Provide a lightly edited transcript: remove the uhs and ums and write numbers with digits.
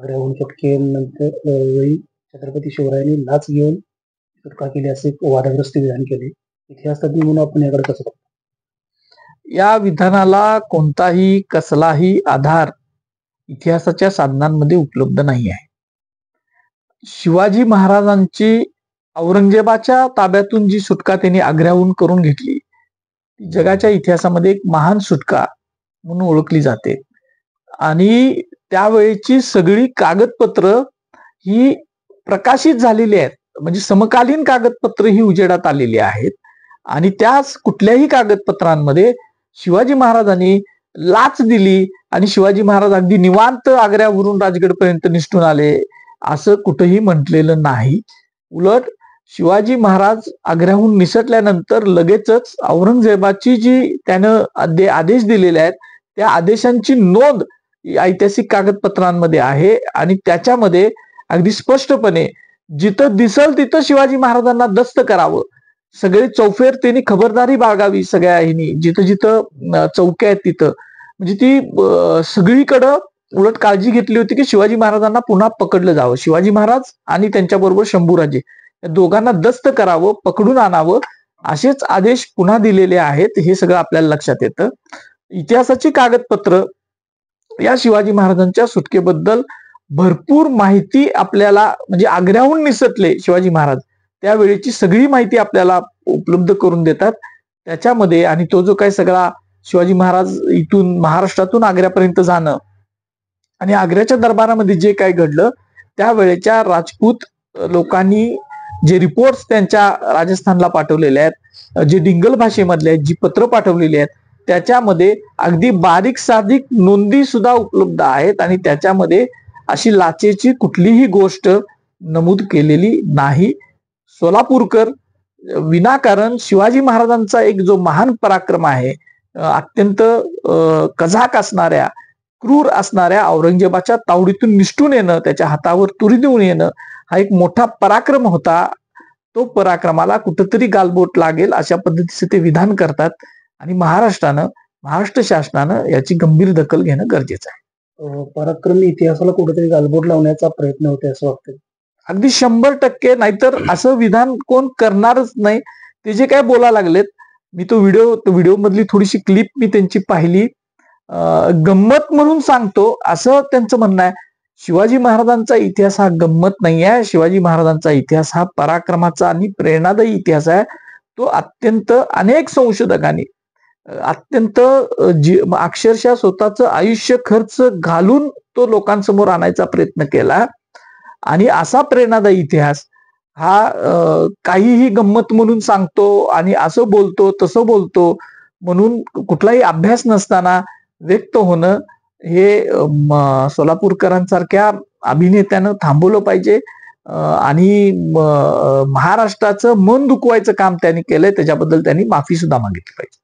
आग्र्याहून सुटकेनंतर वेळी छत्रपती शिवरायांनी लाच घेऊन सुटका केली असे एक वादग्रस्त विधान केले. इतिहास तज्ञ म्हणून आपण याकडे कसं बघतो? या विधानाला कोणताही कसलाही आधार इतिहासाच्या साधनांमध्ये उपलब्ध नाही आहे. शिवाजी महाराजांची औरंगजेबाच्या ताब्यातून जी सुटका त्यांनी आग्र्याहून करून घेतली ती जगाच्या इतिहासामध्ये एक महान सुटका म्हणून ओळखली जाते. आणि त्यावेळेची सगळी कागदपत्र ही प्रकाशित झालेली आहेत, म्हणजे समकालीन कागदपत्र ही उजेडात आलेली आहेत. आणि त्याच कुठल्याही कागदपत्रांमध्ये शिवाजी महाराजांनी लाच दिली आणि शिवाजी महाराज अगदी निवांत आग्र्यावरून राजगडपर्यंत निसटून आले असं कुठंही म्हटलेलं नाही. उलट शिवाजी महाराज आग्र्याहून निसटल्यानंतर लगेचच औरंगजेबाची जी त्यानं आदेश दिलेले आहेत त्या आदेशांची नोंद ऐतिहासिक कागदपत्रांमध्ये आहे. आणि त्याच्यामध्ये अगदी स्पष्टपणे जिथं दिसल तिथं शिवाजी महाराजांना दस्त करावं, सगळे चौफेर त्यांनी खबरदारी बाळगावी, सगळ्या ह्यांनी जिथं जिथं चौक्या आहेत तिथं, म्हणजे ती सगळीकडं उलट काळजी घेतली होती की शिवाजी महाराजांना पुन्हा पकडलं जावं. शिवाजी महाराज आणि त्यांच्याबरोबर शंभूराजे या दोघांना दस्त करावं, पकडून आणावं असेच आदेश पुन्हा दिलेले आहेत. हे सगळं आपल्याला लक्षात येतं. इतिहासाची कागदपत्र या शिवाजी महाराजांच्या सुटकेबद्दल भरपूर माहिती आपल्याला, म्हणजे आग्र्याहून निसटले शिवाजी महाराज त्यावेळेची सगळी माहिती आपल्याला उपलब्ध करून देतात त्याच्यामध्ये. आणि तो जो काही सगळा शिवाजी महाराज इथून महाराष्ट्रातून आग्र्यापर्यंत जाणं आणि आग्र्याच्या दरबारामध्ये जे काही घडलं त्यावेळेच्या राजपूत लोकांनी जे रिपोर्ट्स त्यांच्या राजस्थानला पाठवलेले आहेत, जे डिंगल भाषेमधले आहेत, जी पत्र पाठवलेली आहेत त्याच्यामध्ये अगदी बारीक साधिक नोंदी सुद्धा उपलब्ध आहेत. आणि त्याच्यामध्ये अशी लाचेची कुठलीही गोष्ट नमूद केलेली नाही. सोलापूरकर विनाकारण शिवाजी महाराजांचा एक जो महान पराक्रम आहे, अत्यंत कझाक असणाऱ्या, क्रूर असणाऱ्या औरंगजेबाच्या तावडीतून निसटून येणं, त्याच्या हातावर तुरी देऊन येणं हा एक मोठा पराक्रम होता. तो पराक्रमाला कुठंतरी गालबोट लागेल अशा पद्धतीचे ते विधान करतात. आणि महाराष्ट्र शासनानं याची गंभीर दखल घेणं गरजेचं आहे. पराक्रमी इतिहासाला कुठेतरी गालबोट लावण्याचा प्रयत्न होते असं वाटतं. अगदी 100%, नाहीतर असं विधान कोण करणारच नाही. ते जे काय बोलायला लागलेत, मी तो व्हिडिओ मधली थोडीशी क्लिप मी त्यांची पाहिली, गंमत म्हणून सांगतो असं त्यांचं म्हणणं आहे. शिवाजी महाराजांचा इतिहास हा गंमत नाही आहे. शिवाजी महाराजांचा इतिहास हा पराक्रमाचा आणि प्रेरणादायी इतिहास आहे. तो अत्यंत अनेक संशोधकांनी अत्यंत अक्षरशः स्वतःचं आयुष्य खर्च घालून तो लोकांसमोर आणायचा प्रयत्न केला. आणि असा प्रेरणादायी इतिहास हा काहीही गंमत म्हणून सांगतो आणि असं बोलतो तसं बोलतो म्हणून कुठलाही अभ्यास नसताना व्यक्त होणं हे सोलापूरकरांसारख्या अभिनेत्यानं थांबवलं पाहिजे. आणि महाराष्ट्राचं मन दुखवायचं काम त्यांनी केलंय, त्याच्याबद्दल त्यांनी माफी सुद्धा मागितली पाहिजे.